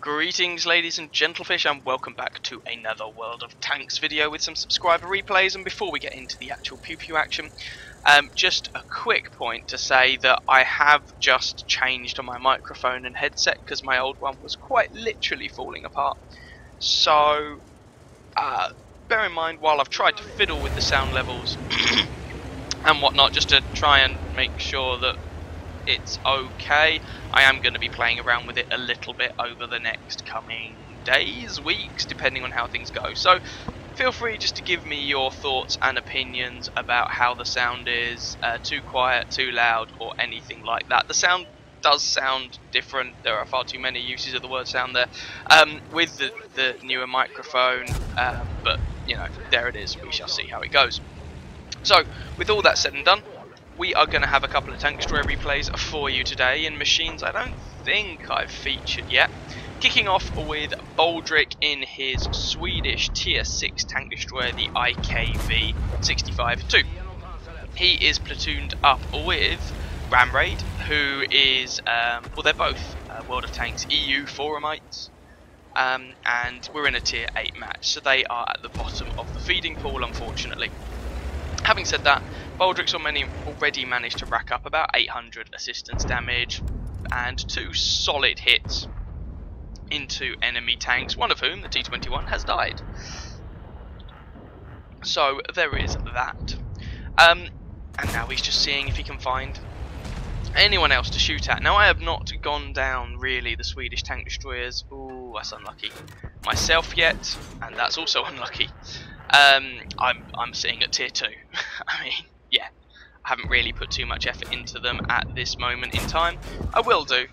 Greetings ladies and gentlefish, and welcome back to another World of Tanks video with some subscriber replays. And before we get into the actual pew pew action, just a quick point to say that I have just changed on my microphone and headset because my old one was quite literally falling apart. So bear in mind, while I've tried to fiddle with the sound levels and whatnot just to try and make sure that it's okay, I am going to be playing around with it a little bit over the next coming days, weeks, depending on how things go. So feel free just to give me your thoughts and opinions about how the sound is, too quiet, too loud, or anything like that. The sound does sound different. There are far too many uses of the word sound there with the newer microphone, but you know, there it is. We shall see how it goes. So with all that said and done, we are going to have a couple of tank destroyer replays for you today in machines I don't think I've featured yet. Kicking off with Baldric in his Swedish tier 6 tank destroyer, the IKV 65-2. He is platooned up with Ramraid, who is, well, they're both World of Tanks EU Forumites, and we're in a tier 8 match, so they are at the bottom of the feeding pool, unfortunately. Having said that, Baldric's already managed to rack up about 800 assistance damage and 2 solid hits into enemy tanks, one of whom, the T-21, has died. So there is that. And now he's just seeing if he can find anyone else to shoot at. Now I have not gone down really the Swedish tank destroyers, ooh, that's unlucky, myself yet, and that's also unlucky. I'm sitting at tier 2. I mean, yeah, I haven't really put too much effort into them at this moment in time. I will do,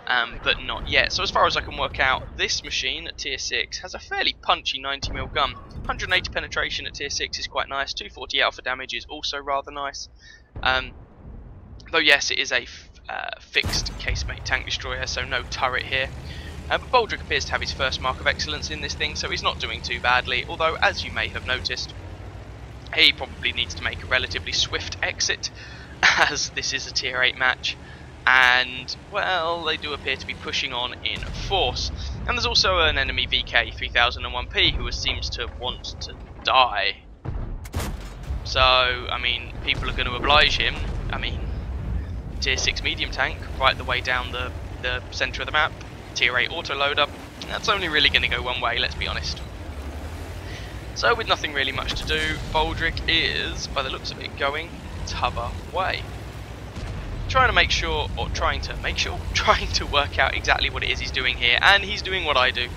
but not yet. So as far as I can work out, this machine at tier 6 has a fairly punchy 90mm gun. 180 penetration at tier 6 is quite nice. 240 alpha damage is also rather nice. Though yes, it is a fixed casemate tank destroyer, so no turret here. But Baldric appears to have his first mark of excellence in this thing, so he's not doing too badly, although as you may have noticed, he probably needs to make a relatively swift exit, as this is a tier 8 match, and, well, they do appear to be pushing on in force. And there's also an enemy VK 3001P who seems to want to die. So, I mean, people are going to oblige him. I mean, tier 6 medium tank, right the way down the centre of the map. Tier 8 autoloader, that's only really going to go one way, let's be honest. So with nothing really much to do, Baldric is, by the looks of it, going t'other way. Trying to work out exactly what it is he's doing here, and he's doing what I do.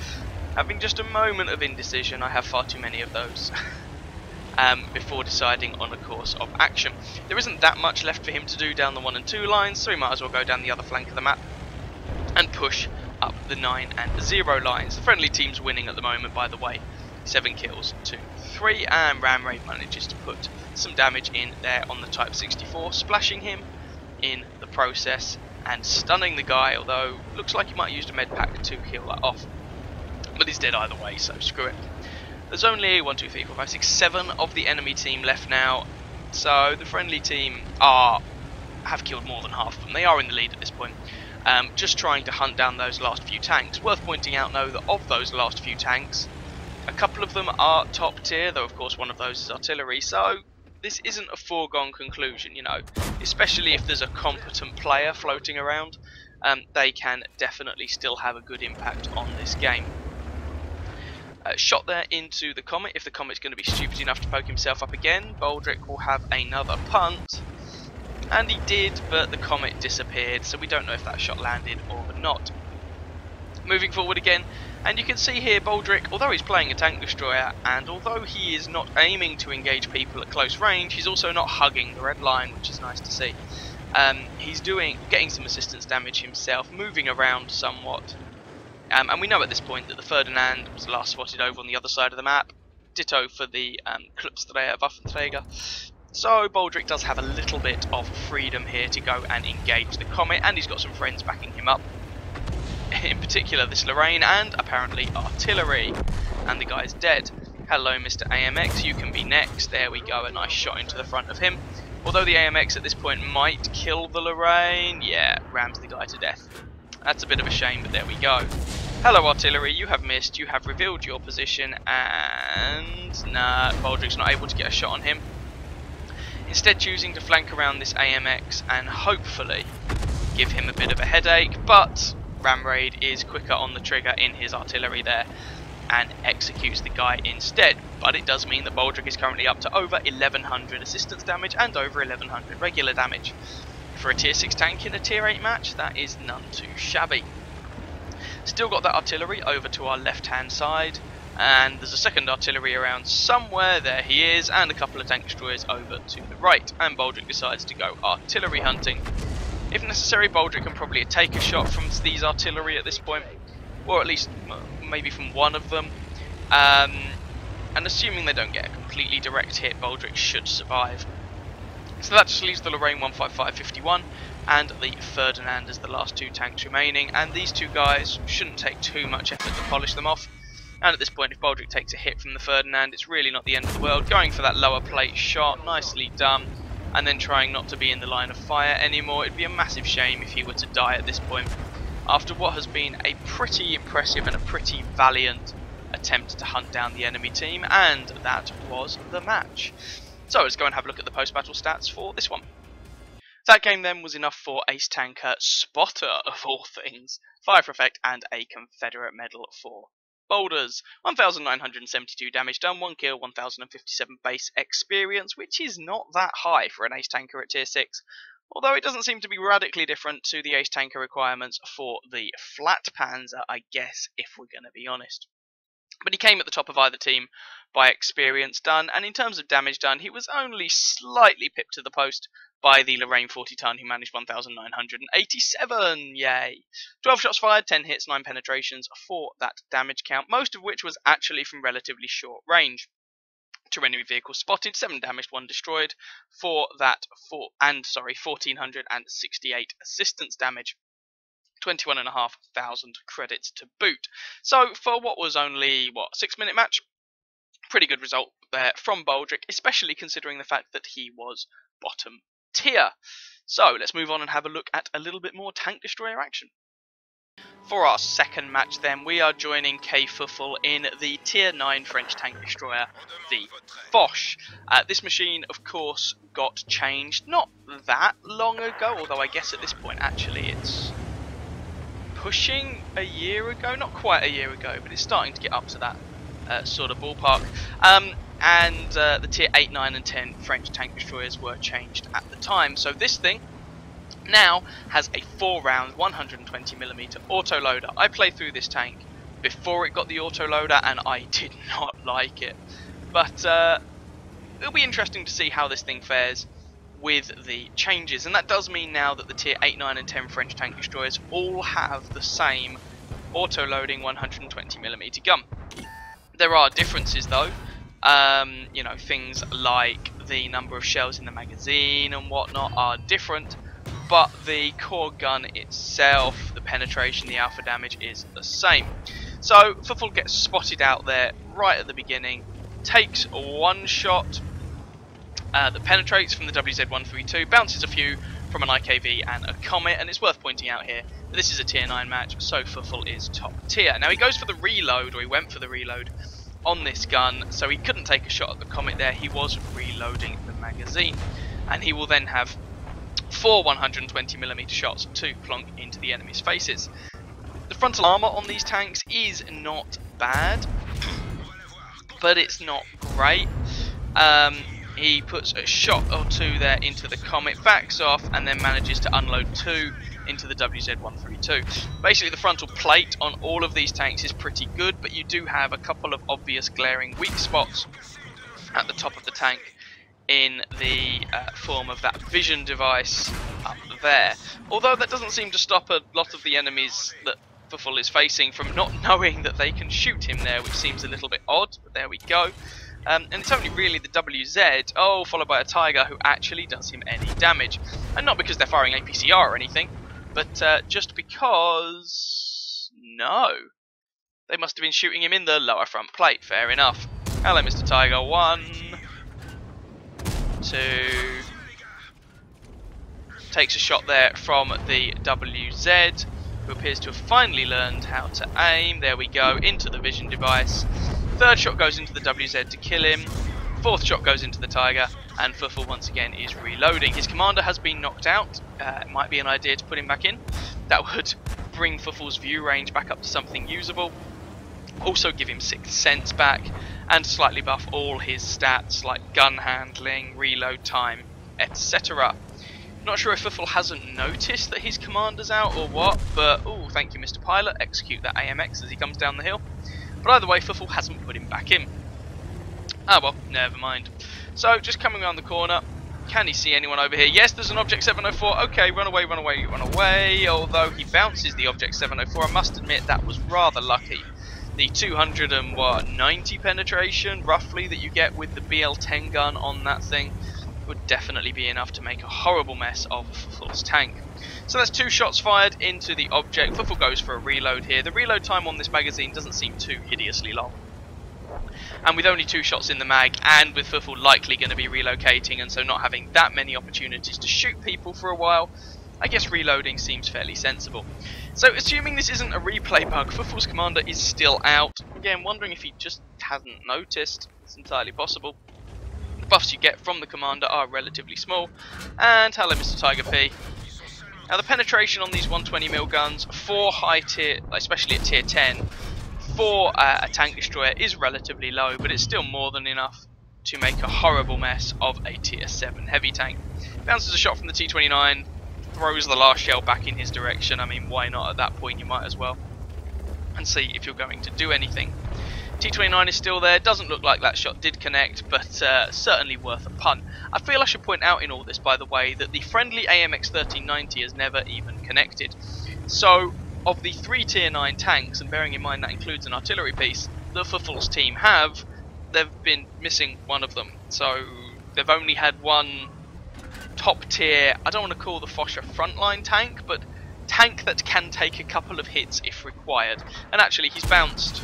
Having just a moment of indecision, I have far too many of those, before deciding on a course of action. There isn't that much left for him to do down the 1 and 2 lines, so he might as well go down the other flank of the map and push up the 9 and 0 lines. The friendly team's winning at the moment, by the way. 7 kills to 3, and Ramraid manages to put some damage in there on the Type 64, splashing him in the process and stunning the guy, although looks like he might have used a med pack to kill that off. But he's dead either way, so screw it. There's only 1, 2, 3, 4, 5, 6, 7 of the enemy team left now, so the friendly team have killed more than half of them. They are in the lead at this point. Just trying to hunt down those last few tanks. Worth pointing out though that of those last few tanks, a couple of them are top tier, though of course one of those is artillery, so this isn't a foregone conclusion, you know, especially if there's a competent player floating around. They can definitely still have a good impact on this game. Shot there into the Comet. If the Comet's going to be stupid enough to poke himself up again, Baldric will have another punt. And he did, but the Comet disappeared, so we don't know if that shot landed or not. Moving forward again, and you can see here Baldric, although he's playing a tank destroyer, and although he is not aiming to engage people at close range, he's also not hugging the red line, which is nice to see. He's getting some assistance damage himself, moving around somewhat. And we know at this point that the Ferdinand was last spotted over on the other side of the map. Ditto for the Klubstreher Waffenträger. So Baldric does have a little bit of freedom here to go and engage the Comet, and he's got some friends backing him up. In particular this Lorraine and apparently artillery. And the guy's dead. Hello Mr. AMX, you can be next. There we go, a nice shot into the front of him. Although the AMX at this point might kill the Lorraine, yeah, rams the guy to death. That's a bit of a shame, but there we go. Hello artillery, you have missed, you have revealed your position, and nah, Baldric's not able to get a shot on him. Instead choosing to flank around this AMX and hopefully give him a bit of a headache, but Ram Raid is quicker on the trigger in his artillery there and executes the guy instead. But it does mean that Baldric is currently up to over 1100 assistance damage and over 1100 regular damage. For a tier 6 tank in a tier 8 match, that is none too shabby. Still got that artillery over to our left hand side, and there's a second artillery around somewhere, there he is, and a couple of tank destroyers over to the right, and Baldric decides to go artillery hunting. If necessary, Baldric can probably take a shot from these artillery at this point, or at least maybe from one of them, and assuming they don't get a completely direct hit, Baldric should survive. So that just leaves the Lorraine 155-51 and the Ferdinand as the last two tanks remaining, and these two guys shouldn't take too much effort to polish them off. And at this point, if Baldric takes a hit from the Ferdinand, it's really not the end of the world. Going for that lower plate shot, nicely done, and then trying not to be in the line of fire anymore. It'd be a massive shame if he were to die at this point, after what has been a pretty impressive and a pretty valiant attempt to hunt down the enemy team, and that was the match. So let's go and have a look at the post-battle stats for this one. That game then was enough for Ace Tanker Spotter, of all things, 5 for effect and a Confederate medal for Boulders. 1972 damage done, 1 kill, 1057 base experience, which is not that high for an Ace Tanker at tier 6, although it doesn't seem to be radically different to the Ace Tanker requirements for the flat Panzer, I guess, if we're going to be honest. But he came at the top of either team by experience done, and in terms of damage done, he was only slightly pipped to the post by the Lorraine 40 ton, who managed 1987, yay! 12 shots fired, 10 hits, 9 penetrations for that damage count, most of which was actually from relatively short range. 2 enemy vehicles spotted, 7 damaged, 1 destroyed for that 1468 assistance damage. 21,500 credits to boot. So for what was only, a 6-minute match, pretty good result there from Baldric, especially considering the fact that he was bottom tier. So let's move on and have a look at a little bit more tank destroyer action. For our second match then, we are joining K-Fuffle in the tier 9 French tank destroyer, the Fache. This machine, of course, got changed not that long ago, although I guess at this point actually it's pushing a year ago, not quite a year ago, but it's starting to get up to that sort of ballpark. And the tier 8, 9 and 10 French tank destroyers were changed at the time. So this thing now has a 4-round 120mm autoloader. I played through this tank before it got the autoloader and I did not like it. But it'll be interesting to see how this thing fares with the changes, and that does mean now that the tier 8, 9 and 10 French tank destroyers all have the same auto-loading 120mm gun. There are differences though, you know, things like the number of shells in the magazine and whatnot are different, but the core gun itself, the penetration, the alpha damage is the same. So Fuffle gets spotted out there right at the beginning, takes one shot that penetrates from the WZ-132, bounces a few from an IKV and a Comet, and it's worth pointing out here that this is a tier 9 match, so Fuffle is top tier. Now he goes for the reload, or he went for the reload on this gun, so he couldn't take a shot at the Comet there, he was reloading the magazine, and he will then have 4 120mm shots to plonk into the enemy's faces. The frontal armour on these tanks is not bad, but it's not great. He puts a shot or 2 there into the Comet, backs off, and then manages to unload 2 into the WZ-132. Basically the frontal plate on all of these tanks is pretty good, but you do have a couple of obvious glaring weak spots at the top of the tank in the form of that vision device up there. Although that doesn't seem to stop a lot of the enemies that Fuffle is facing from not knowing that they can shoot him there, which seems a little bit odd, but there we go. And it's only really the WZ, followed by a Tiger, who actually does him any damage. And not because they're firing APCR or anything, but just because... no. They must have been shooting him in the lower front plate, fair enough. Hello Mr. Tiger, 1, 2... Takes a shot there from the WZ. who appears to have finally learned how to aim. There we go, into the vision device. Third shot goes into the WZ to kill him. Fourth shot goes into the Tiger, and Fuffle once again is reloading. His commander has been knocked out. It might be an idea to put him back in. That would bring Fuffle's view range back up to something usable. Also give him 6th sense back, and slightly buff all his stats like gun handling, reload time, etc. Not sure if Fuffle hasn't noticed that his commander's out or what, but oh, thank you Mr. Pilot, execute that AMX as he comes down the hill. But either way, Fuffle hasn't put him back in. Ah well, never mind. So, just coming around the corner, can he see anyone over here? Yes, there's an Object 704. Okay, run away, run away, run away. Although he bounces the Object 704, I must admit that was rather lucky. The 290 penetration, roughly, that you get with the BL-10 gun on that thing would definitely be enough to make a horrible mess of Fuffle's tank. So that's 2 shots fired into the object. Fuffle goes for a reload here. The reload time on this magazine doesn't seem too hideously long. And with only 2 shots in the mag, and with Fuffle likely going to be relocating, and so not having that many opportunities to shoot people for a while, I guess reloading seems fairly sensible. So assuming this isn't a replay bug, Fuffle's commander is still out. Again, wondering if he just hasn't noticed. It's entirely possible. The buffs you get from the commander are relatively small. And hello Mr. Tiger P. Now the penetration on these 120mm guns for high tier, especially at tier 10, for a tank destroyer is relatively low, but it's still more than enough to make a horrible mess of a tier 7 heavy tank. Bounces a shot from the T-29, throws the last shell back in his direction. I mean, why not? At that point you might as well, and see if you're going to do anything. T-29 is still there, doesn't look like that shot did connect, but certainly worth a punt. I feel I should point out in all this, by the way, that the friendly AMX 1390 has never even connected. So, of the 3 tier 9 tanks, and bearing in mind that includes an artillery piece, that Fuffle's team have, they've been missing one of them. So, they've only had one top tier, I don't want to call the Fache frontline tank, but tank that can take a couple of hits if required. And actually, he's bounced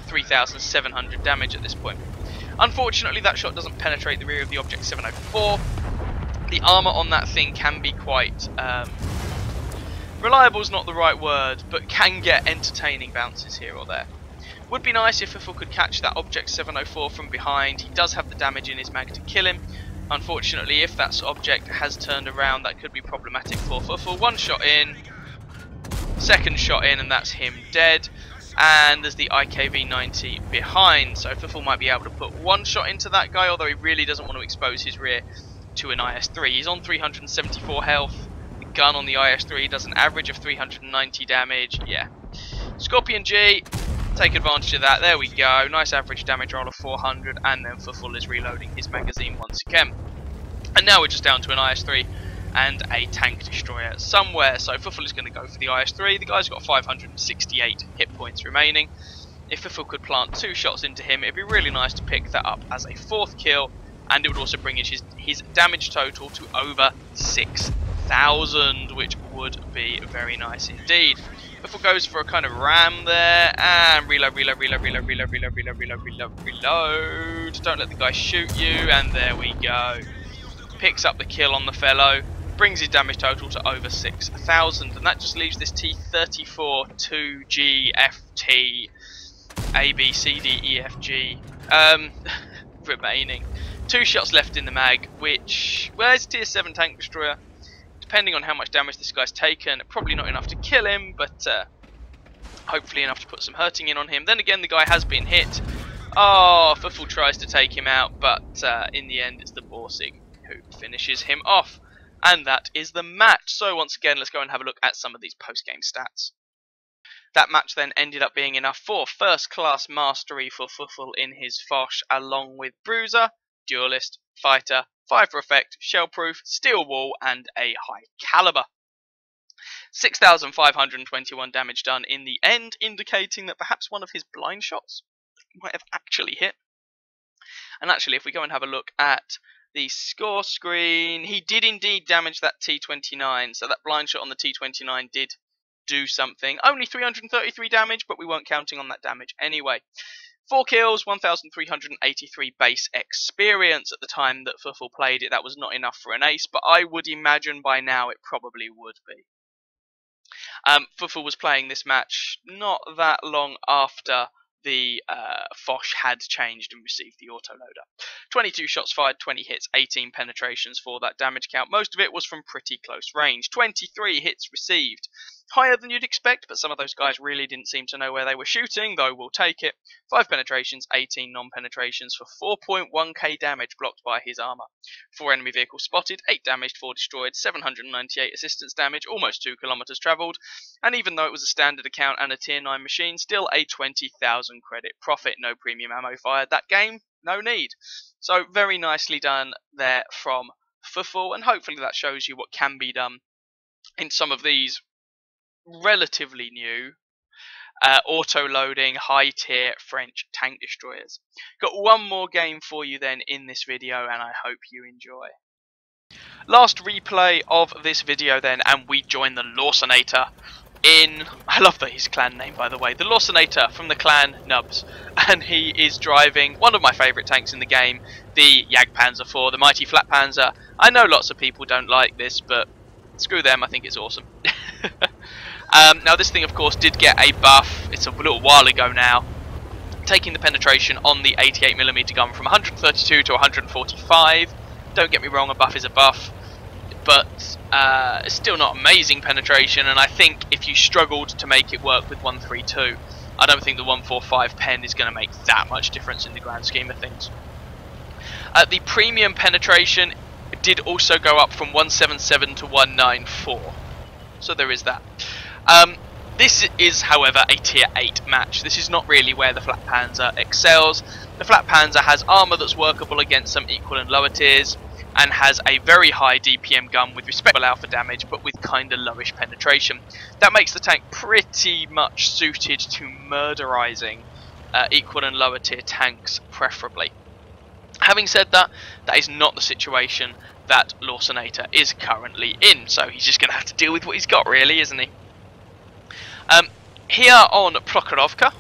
3,700 damage at this point. Unfortunately, that shot doesn't penetrate the rear of the Object 704. The armour on that thing can be quite reliable is not the right word, but can get entertaining bounces here or there. Would be nice if Fuffle could catch that Object 704 from behind. He does have the damage in his mag to kill him. Unfortunately, if that object has turned around, that could be problematic for Fuffle. 1 shot in, 2nd shot in, and that's him dead. And there's the IKV-90 behind, so Fuffle might be able to put 1 shot into that guy, although he really doesn't want to expose his rear to an IS-3. He's on 374 health. The gun on the IS-3 does an average of 390 damage. Yeah. Scorpion G, take advantage of that. There we go. Nice average damage roll of 400, and then Fuffle is reloading his magazine once again. And now we're just down to an IS-3 and a tank destroyer somewhere. So Fuffle is going to go for the IS-3. The guy's got 568 hit points remaining. If Fuffle could plant 2 shots into him, it'd be really nice to pick that up as a 4th kill, and it would also bring his damage total to over 6,000, which would be very nice indeed. Fuffle goes for a kind of ram there, and reload. Don't let the guy shoot you, and there we go. Picks up the kill on the fellow, brings his damage total to over 6,000, and that just leaves this T-34 2GFT ABCDEFG remaining. 2 shots left in the mag, which, where's tier 7 tank destroyer? Depending on how much damage this guy's taken, probably not enough to kill him, but hopefully enough to put some hurting in on him. Then again, the guy has been hit. Oh, Fuffle tries to take him out, but in the end it's the Borsig who finishes him off. And that is the match. So once again, let's go and have a look at some of these post-game stats. That match then ended up being enough for first class mastery for Fuffle in his Fache, along with Bruiser, Duelist, Fighter, 5 for effect, Shellproof, Steel Wall, and a high caliber. 6,521 damage done in the end, indicating that perhaps one of his blind shots might have actually hit. And actually, if we go and have a look at the score screen, he did indeed damage that T-29, so that blind shot on the T-29 did do something. Only 333 damage, but we weren't counting on that damage anyway. 4 kills, 1,383 base experience. At the time that Fuffle played it, that was not enough for an ace, but I would imagine by now it probably would be. Fufu was playing this match not that long after the Foch had changed and received the autoloader. 22 shots fired, 20 hits, 18 penetrations for that damage count. Most of it was from pretty close range. 23 hits received. Higher than you'd expect, but some of those guys really didn't seem to know where they were shooting, though we'll take it. 5 penetrations, 18 non-penetrations for 4.1k damage blocked by his armour. 4 enemy vehicles spotted, 8 damaged, 4 destroyed, 798 assistance damage, almost 2 kilometers travelled, and even though it was a standard account and a tier 9 machine, still a 20,000 credit profit. No premium ammo fired that game, no need. So very nicely done there from Fufu, and hopefully that shows you what can be done in some of these relatively new auto-loading high-tier French tank destroyers. Got one more game for you then in this video, and I hope you enjoy. Last replay of this video then, and we join the Lawsonator in, I love his clan name by the way, the Lawsonator from the clan Nubs, and he is driving one of my favourite tanks in the game, the Panzer IV, the mighty flat Panzer. I know lots of people don't like this, but screw them, I think it's awesome. Now this thing of course did get a buff, it's a little while ago now, taking the penetration on the 88mm gun from 132 to 145. Don't get me wrong, a buff is a buff, but it's still not amazing penetration, and I think if you struggled to make it work with 132, I don't think the 145 pen is going to make that much difference in the grand scheme of things. The premium penetration did also go up from 177 to 194, so there is that. This is, however, a tier 8 match. This is not really where the Flat Panzer excels. The Flat Panzer has armour that's workable against some equal and lower tiers, and has a very high DPM gun with respectable alpha damage, but with kinda lowish penetration. That makes the tank pretty much suited to murderizing equal and lower tier tanks, preferably. Having said that, that is not the situation that Lawsonator is currently in, so he's just going to have to deal with what he's got, really, isn't he? Here on Prokhorovka,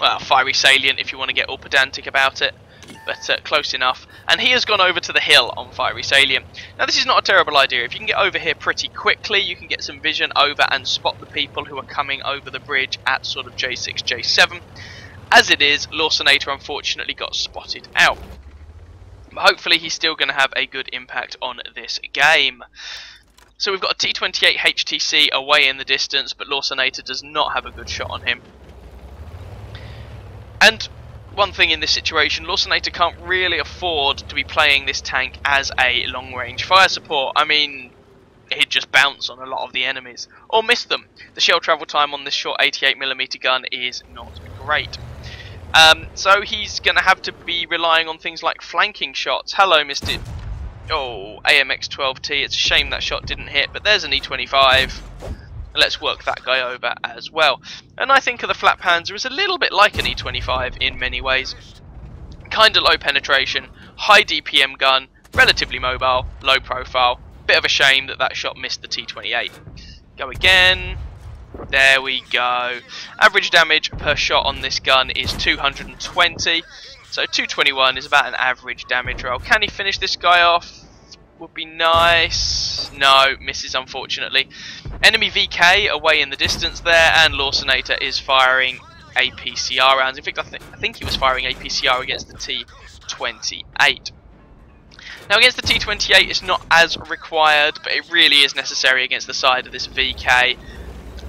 well, fiery salient if you want to get all pedantic about it, but close enough. And he has gone over to the hill on fiery salient. Now this is not a terrible idea. If you can get over here pretty quickly, you can get some vision over and spot the people who are coming over the bridge at sort of J6, J7. As it is, Lawsonator unfortunately got spotted out. But hopefully he's still going to have a good impact on this game. So we've got a T28 HTC away in the distance, but Lawsonator does not have a good shot on him. And one thing in this situation, Lawsonator can't really afford to be playing this tank as a long-range fire support. I mean, he'd just bounce on a lot of the enemies, or miss them. The shell travel time on this short 88mm gun is not great. So he's going to have to be relying on things like flanking shots. Hello, Mr. Oh, AMX-12T. It's a shame that shot didn't hit, but there's an E25. Let's work that guy over as well. And I think of the Flat Panzer as a little bit like an E25 in many ways. Kinda low penetration, high DPM gun, relatively mobile, low profile. Bit of a shame that that shot missed the T28. Go again. There we go. Average damage per shot on this gun is 220. So 221 is about an average damage roll. Can he finish this guy off? Would be nice. No, misses unfortunately. Enemy VK away in the distance there, and Lawsonator is firing APCR rounds. In fact, I think he was firing APCR against the T28. Now against the T28 it's not as required, but it really is necessary against the side of this VK.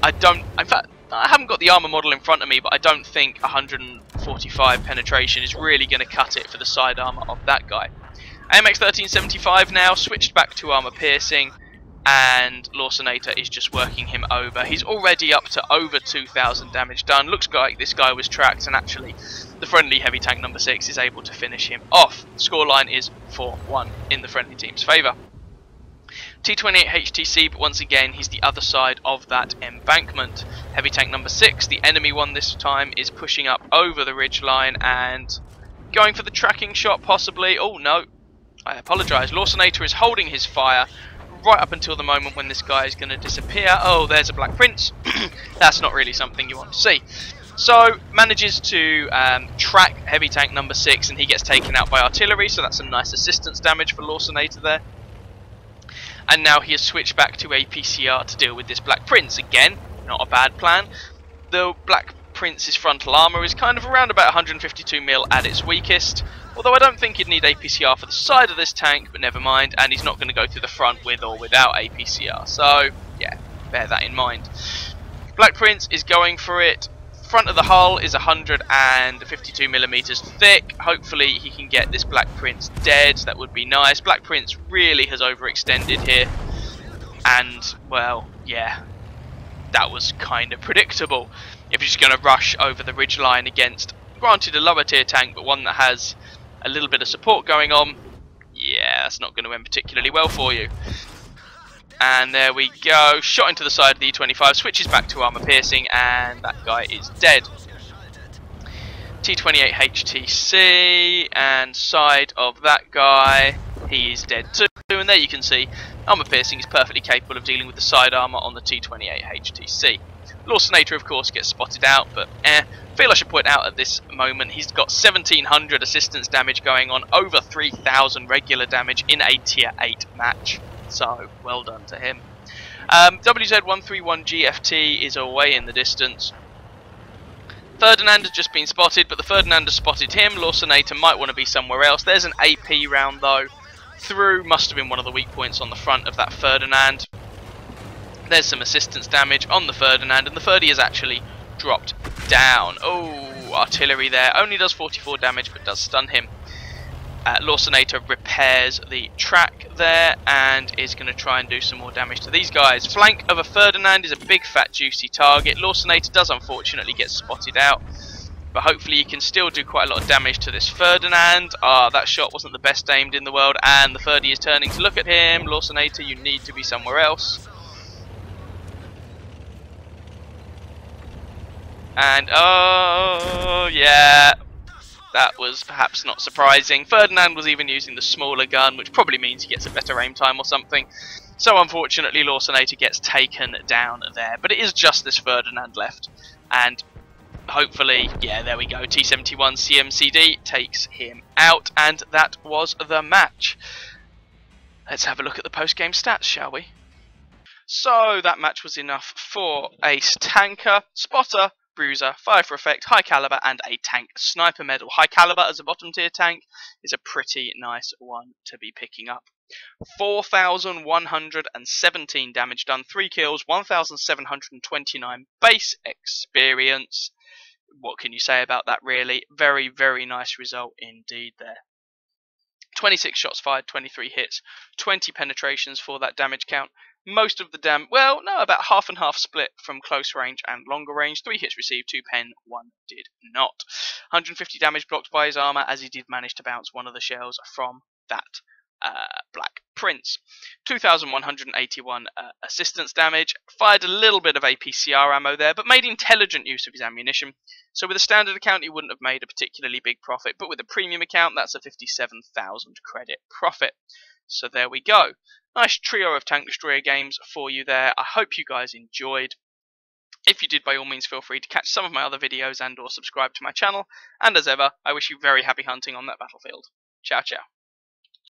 In fact, I haven't got the armor model in front of me, but I don't think 145 penetration is really going to cut it for the side armor of that guy. AMX 1375 now switched back to armor piercing, and Lawsonator is just working him over. He's already up to over 2,000 damage done. Looks like this guy was tracked, and actually the friendly heavy tank number 6 is able to finish him off. The scoreline is 4-1 in the friendly team's favour. T28 HTC, but once again he's the other side of that embankment. Heavy tank number 6, the enemy one this time, is pushing up over the ridgeline and going for the tracking shot possibly. Oh no, I apologise. Lawsonator is holding his fire right up until the moment when this guy is going to disappear. Oh, there's a Black Prince. That's not really something you want to see. So, manages to track heavy tank number 6, and he gets taken out by artillery, so that's some nice assistance damage for Lawsonator there. And now he has switched back to APCR to deal with this Black Prince. Again, not a bad plan. The Black Prince's frontal armour is kind of around about 152 mil at its weakest, although I don't think you'd need APCR for the side of this tank, but never mind, and he's not going to go through the front with or without APCR, so yeah, bear that in mind. Black Prince is going for it. Front of the hull is 152 millimeters thick. Hopefully he can get this Black Prince dead. That would be nice. Black Prince really has overextended here, and well, yeah, that was kind of predictable. If you're just going to rush over the ridgeline against, granted, a lower tier tank, but one that has a little bit of support going on, yeah, that's not going to end particularly well for you. And there we go, shot into the side of the E25, switches back to armor piercing, and that guy is dead. T28 HTC, and side of that guy, he is dead too. And there you can see, armor piercing is perfectly capable of dealing with the side armor on the T28 HTC. Lawsonator, of course, gets spotted out, but I feel I should point out at this moment he's got 1700 assistance damage going on, over 3000 regular damage in a tier 8 match. So, well done to him. WZ131GFT is away in the distance. Ferdinand has just been spotted, but the Ferdinand has spotted him. Lawsonator might want to be somewhere else. There's an AP round though. Through must have been one of the weak points on the front of that Ferdinand. There's some assistance damage on the Ferdinand, and the Ferdi is actually dropped down. Oh, artillery there. Only does 44 damage, but does stun him. Lawsonator repairs the track there and is going to try and do some more damage to these guys. Flank of a Ferdinand is a big fat juicy target. Lawsonator does unfortunately get spotted out, but hopefully he can still do quite a lot of damage to this Ferdinand. That shot wasn't the best aimed in the world, and the Ferdi is turning to look at him. Lawsonator, you need to be somewhere else. And oh yeah, that was perhaps not surprising. Ferdinand was even using the smaller gun, which probably means he gets a better aim time or something. So unfortunately Lawsonator gets taken down there. But it is just this Ferdinand left. And hopefully, yeah, there we go. T71 CMCD takes him out. And that was the match. Let's have a look at the post-game stats, shall we? So that match was enough for Ace Tanker, Spotter, Bruiser, Fire for Effect, High Caliber, and a Tank Sniper Medal. High Caliber as a bottom tier tank is a pretty nice one to be picking up. 4,117 damage done, 3 kills, 1,729 base experience. What can you say about that really? Very, very nice result indeed there. 26 shots fired, 23 hits, 20 penetrations for that damage count. Most of the well, no, about half and half split from close range and longer range. 3 hits received, 2 pen, 1 did not. 150 damage blocked by his armor, as he did manage to bounce one of the shells from that Black Prince. 2,181 assistance damage. Fired a little bit of APCR ammo there, but made intelligent use of his ammunition. So with a standard account, he wouldn't have made a particularly big profit, but with a premium account, that's a 57,000 credit profit. So there we go. Nice trio of Tank Destroyer games for you there. I hope you guys enjoyed. If you did, by all means, feel free to catch some of my other videos and or subscribe to my channel. And as ever, I wish you very happy hunting on that battlefield. Ciao, ciao.